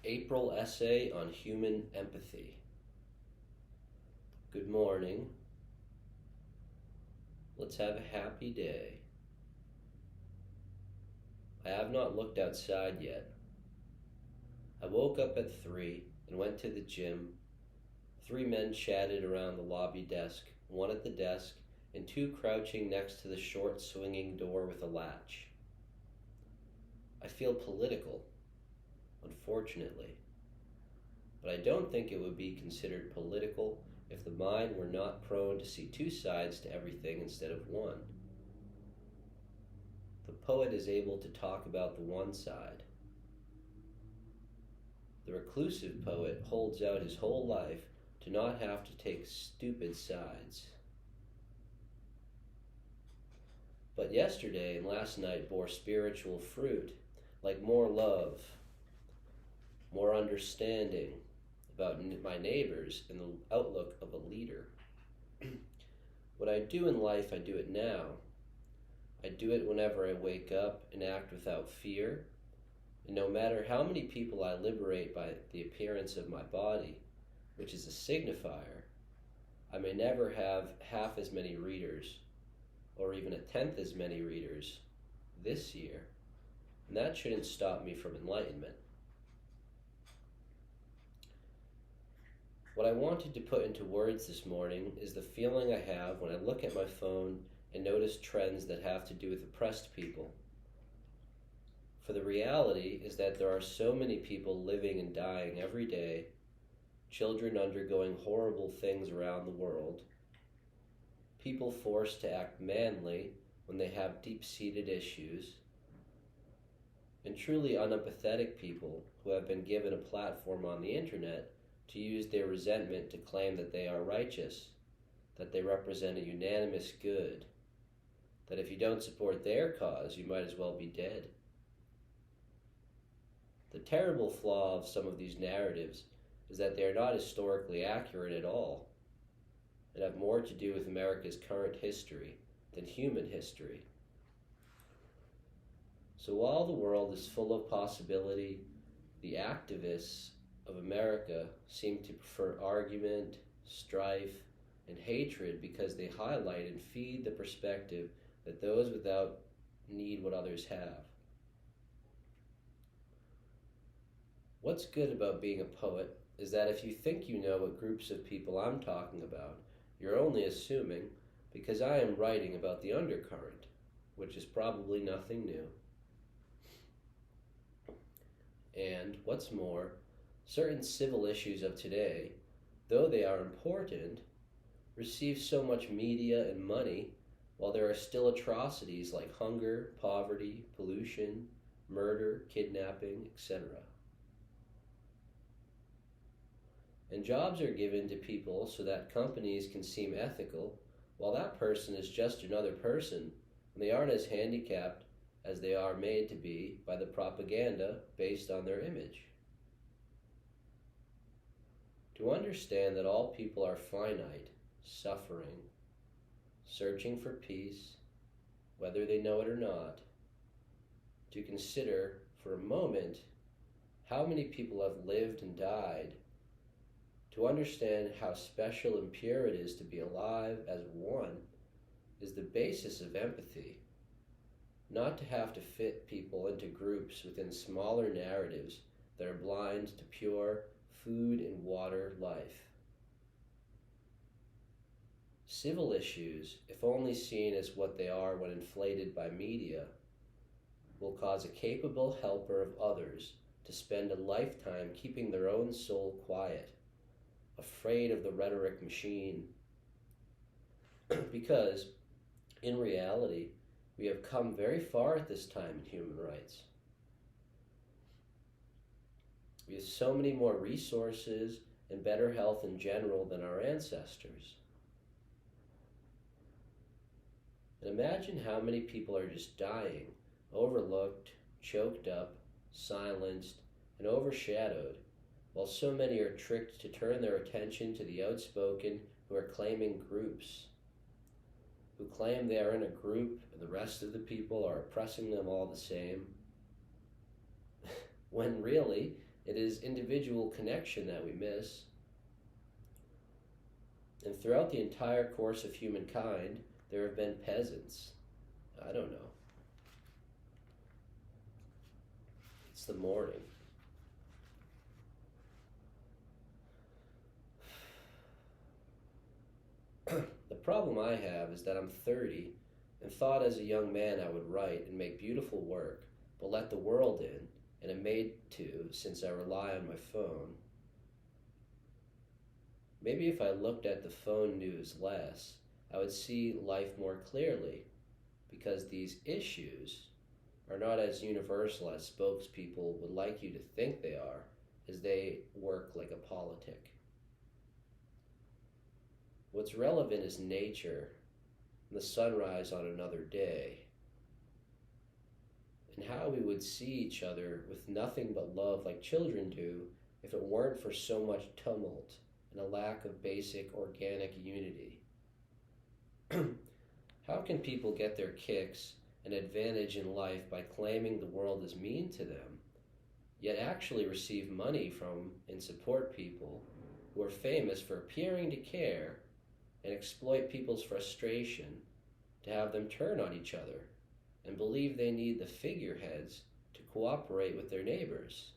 April essay on human empathy. Good morning. Let's have a happy day. I have not looked outside yet. I woke up at 3 and went to the gym. 3 men chatted around the lobby desk, 1 at the desk, and 2 crouching next to the short swinging door with a latch. I feel political, unfortunately, but I don't think it would be considered political if the mind were not prone to see 2 sides to everything instead of 1. The poet is able to talk about the one side. The reclusive poet holds out his whole life to not have to take stupid sides. But yesterday and last night bore spiritual fruit, like more love, more understanding about my neighbors and the outlook of a leader. What I do in life, I do it now. I do it whenever I wake up and act without fear. And no matter how many people I liberate by the appearance of my body, which is a signifier, I may never have half as many readers, or even 1/10 as many readers this year, and that shouldn't stop me from enlightenment. What I wanted to put into words this morning is the feeling I have when I look at my phone and notice trends that have to do with oppressed people. For the reality is that there are so many people living and dying every day, children undergoing horrible things around the world, people forced to act manly when they have deep-seated issues, and truly unempathetic people who have been given a platform on the internet to use their resentment to claim that they are righteous, that they represent a unanimous good, that if you don't support their cause, you might as well be dead. The terrible flaw of some of these narratives is that they are not historically accurate at all, and have more to do with America's current history than human history. So while the world is full of possibility, the activists of America seem to prefer argument, strife, and hatred because they highlight and feed the perspective that those without need what others have. What's good about being a poet is that if you think you know what groups of people I'm talking about, you're only assuming, because I am writing about the undercurrent, which is probably nothing new. And, what's more, certain civil issues of today, though they are important, receive so much media and money, while there are still atrocities like hunger, poverty, pollution, murder, kidnapping, etc. And jobs are given to people so that companies can seem ethical, while that person is just another person, and they aren't as handicapped as they are made to be by the propaganda based on their image. To understand that all people are finite, suffering, searching for peace, whether they know it or not, to consider for a moment how many people have lived and died, to understand how special and pure it is to be alive as one, is the basis of empathy. Not to have to fit people into groups within smaller narratives that are blind to pure food and water life. Civil issues, if only seen as what they are when inflated by media, will cause a capable helper of others to spend a lifetime keeping their own soul quiet, afraid of the rhetoric machine. Because, in reality, we have come very far at this time in human rights. We have so many more resources and better health in general than our ancestors. And imagine how many people are just dying, overlooked, choked up, silenced, and overshadowed, while so many are tricked to turn their attention to the outspoken who are claiming groups, who claim they are in a group and the rest of the people are oppressing them all the same, when really It is individual connection that we miss. And throughout the entire course of humankind, there have been peasants. I don't know. It's the morning. The problem I have is that I'm 30 and thought as a young man I would write and make beautiful work, but let the world in, and am made to since I rely on my phone. Maybe if I looked at the phone news less, I would see life more clearly, because these issues are not as universal as spokespeople would like you to think they are, as they work like a politic. What's relevant is nature, and the sunrise on another day, and how we would see each other with nothing but love like children do if it weren't for so much tumult and a lack of basic organic unity. How can people get their kicks and advantage in life by claiming the world is mean to them, yet actually receive money from and support people who are famous for appearing to care and exploit people's frustration to have them turn on each other and believe they need the figureheads to cooperate with their neighbors?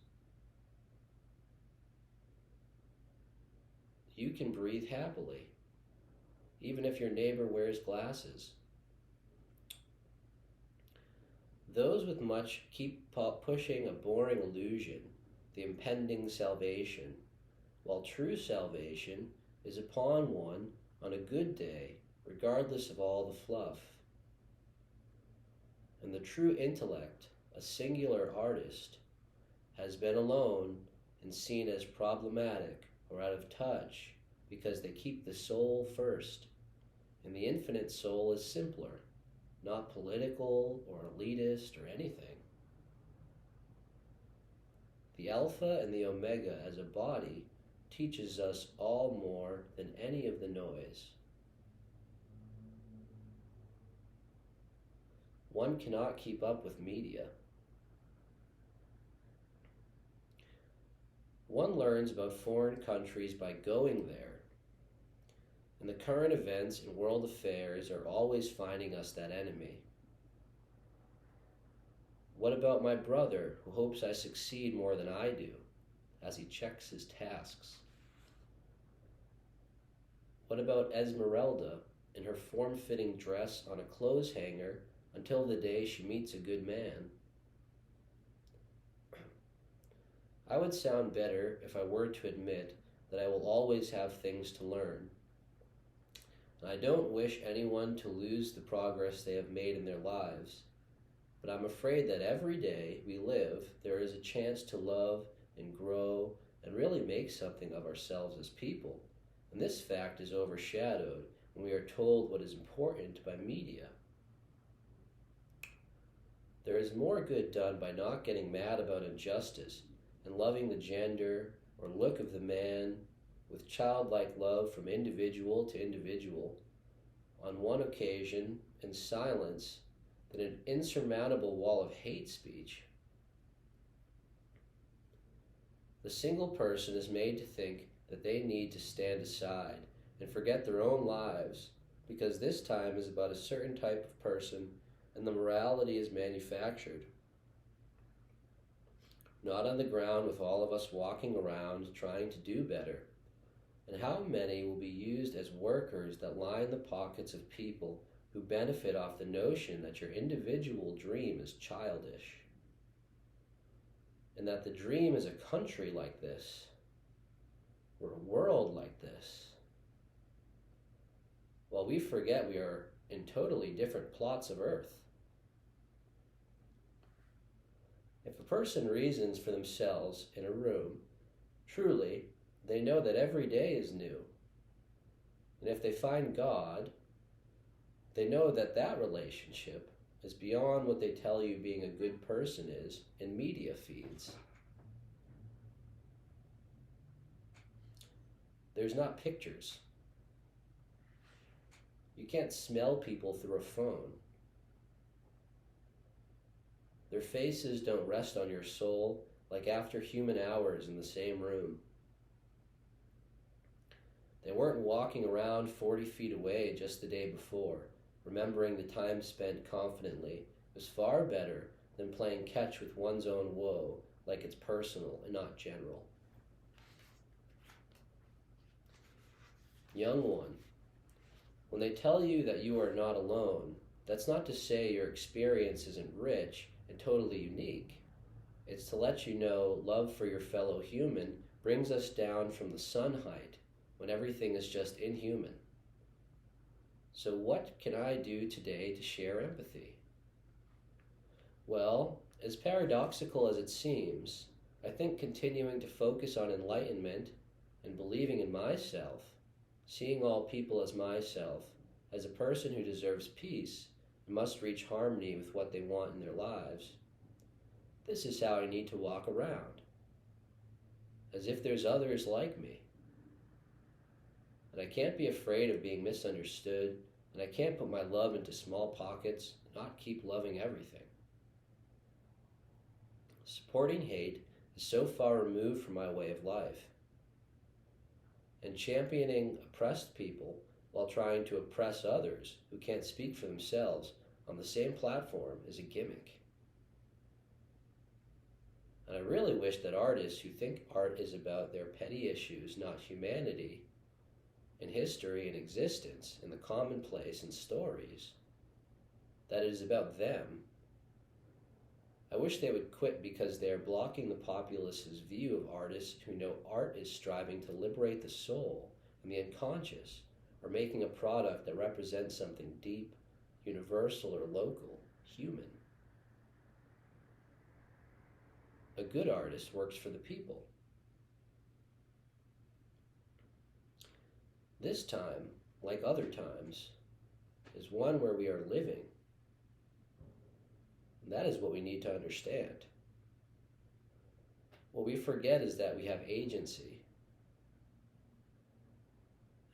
You can breathe happily, even if your neighbor wears glasses. Those with much keep pushing a boring illusion, the impending salvation, while true salvation is upon one on a good day, regardless of all the fluff. And the true intellect, a singular artist, has been alone and seen as problematic or out of touch because they keep the soul first, and the infinite soul is simpler, not political or elitist or anything. The Alpha and the Omega as a body teaches us all more than any of the noise. One cannot keep up with media. One learns about foreign countries by going there, and the current events and world affairs are always finding us that enemy. What about my brother, who hopes I succeed more than I do, as he checks his tasks? What about Esmeralda in her form-fitting dress on a clothes hanger until the day she meets a good man? I would sound better if I were to admit that I will always have things to learn. And I don't wish anyone to lose the progress they have made in their lives, but I'm afraid that every day we live, there is a chance to love and grow and really make something of ourselves as people. And this fact is overshadowed when we are told what is important by media. There is more good done by not getting mad about injustice and loving the gender or look of the man with childlike love from individual to individual on one occasion in silence than an insurmountable wall of hate speech. The single person is made to think that they need to stand aside and forget their own lives because this time is about a certain type of person and the morality is manufactured. Not on the ground with all of us walking around trying to do better. And how many will be used as workers that line the pockets of people who benefit off the notion that your individual dream is childish, and that the dream is a country like this, or a world like this, while we forget we are in totally different plots of earth. If a person reasons for themselves in a room, truly, they know that every day is new. And if they find God, they know that that relationship is beyond what they tell you being a good person is in media feeds. There's not pictures. You can't smell people through a phone. Their faces don't rest on your soul like after human hours in the same room. They weren't walking around 40 feet away just the day before, remembering the time spent confidently was far better than playing catch with one's own woe like it's personal and not general. Young one, when they tell you that you are not alone, that's not to say your experience isn't rich and totally unique. It's to let you know love for your fellow human brings us down from the sun height when everything is just inhuman. So what can I do today to share empathy? Well, as paradoxical as it seems, I think continuing to focus on enlightenment and believing in myself, seeing all people as myself, as a person who deserves peace and must reach harmony with what they want in their lives, this is how I need to walk around, as if there's others like me. And I can't be afraid of being misunderstood, and I can't put my love into small pockets and not keep loving everything. Supporting hate is so far removed from my way of life. And championing oppressed people while trying to oppress others who can't speak for themselves on the same platform is a gimmick. And I really wish that artists who think art is about their petty issues, not humanity, and history and existence, and the commonplace and stories, that it is about them. I wish they would quit because they are blocking the populace's view of artists who know art is striving to liberate the soul and the unconscious, or making a product that represents something deep, universal or local, human. A good artist works for the people. This time, like other times, is one where we are living. And that is what we need to understand. What we forget is that we have agency.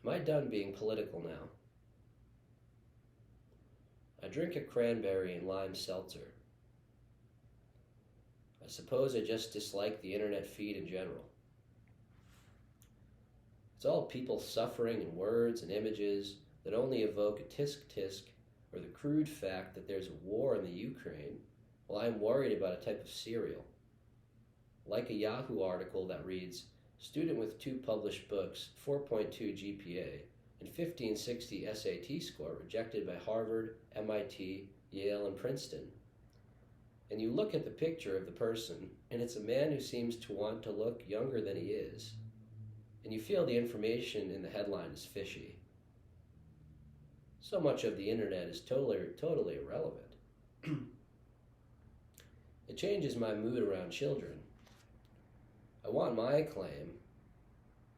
Am I done being political now? I drink a cranberry and lime seltzer. I suppose I just dislike the internet feed in general. It's all people suffering in words and images that only evoke a tisk-tisk or the crude fact that there's a war in the Ukraine, while I'm worried about a type of cereal. Like a Yahoo article that reads, student with 2 published books, 4.2 GPA, and 1560 SAT score rejected by Harvard, MIT, Yale, and Princeton. And you look at the picture of the person, and it's a man who seems to want to look younger than he is. And you feel the information in the headline is fishy. So much of the internet is totally irrelevant. It changes my mood around children. I want my acclaim,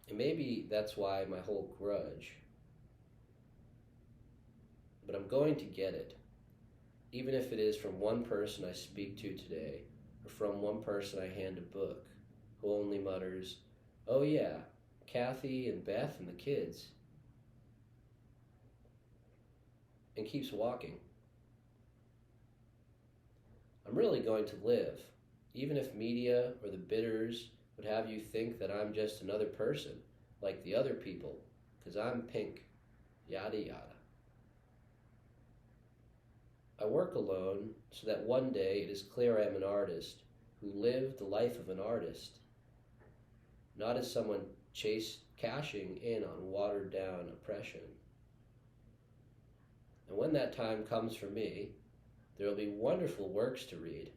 and maybe that's why my whole grudge. But I'm going to get it, even if it is from one person I speak to today, or from one person I hand a book, who only mutters, "Oh yeah, Kathy and Beth and the kids," and keeps walking. I'm really going to live, even if media or the bidders would have you think that I'm just another person, like the other people, because I'm pink, yada yada. I work alone so that one day it is clear I am an artist who lived the life of an artist, not as someone cashing in on watered down oppression. And when that time comes for me, there will be wonderful works to read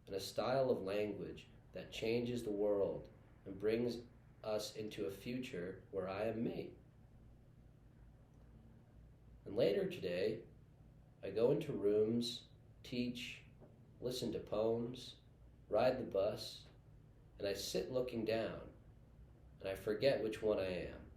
and a style of language that changes the world and brings us into a future where I am me. And later today, I go into rooms, teach, listen to poems, ride the bus, and I sit looking down, and I forget which one I am.